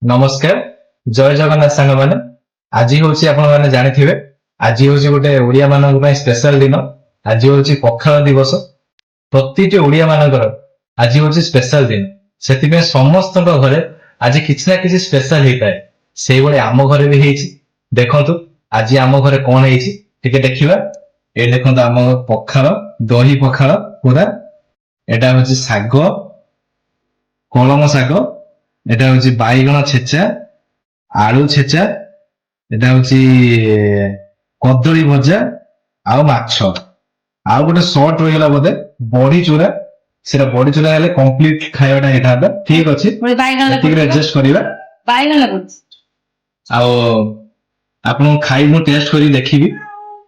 नमस्कार जय जगन्नाथ सांग मैंने आज हूँ आपने जानी आज हूँ गोटे ओडिया मान स्पेशल दिन आज हूँ पखाल दिवस प्रति ओडिया मानकर आज हूँ स्पेशल दिन से समस्त घरे आज किसी ना कि स्पेशल होता है से भाई आम घरे भी होती देखु आज आम घरे कौन है देखा ये देखो आम पखाल दही पखाल पूरा एटा हूँ शाग कलम शाग एटा हूँ बैगण छेचा आलू छेचा एटा हूँ कदली भजा आउ माछ आउ गोटे सर्ट रहीगला बोधे बड़ी चूरा से बड़ी चूरा हेले कंप्लीट खाइबाटा हेता ठीक अछि एडजस्ट करिबा आउ आपन खाइ मु टेस्ट करी देखिबी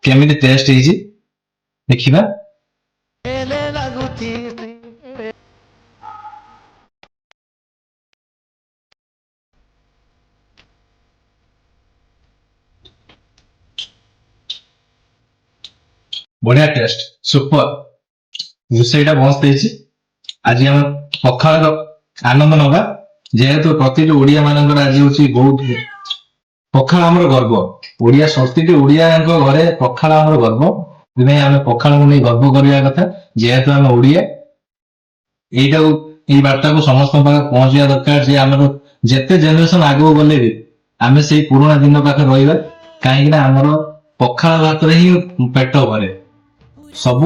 केमिति टेस्ट हेजी देखिबा बढ़िया टेस्ट सुपर रोषेईटा मस्त है आज हम पखाल आनंद नवा जेहेतु प्रति ओडिया मानकर आज हूँ बहुत पखाल आमर गर्व ओडिया प्रति ओडिया घरे पखाल आमर गर्व दिने आम पखाल को नहीं गर्व करवा कथा जेहेतु आम ओडिया यहीटा ये बार्ता को समस्त पहुंचा दरकार जे आम जिते जेनेरेशन आगे गले भी आम से पुराना दिन पाखे रहा कहीं आमर पखाल भात ही पेट भरे सब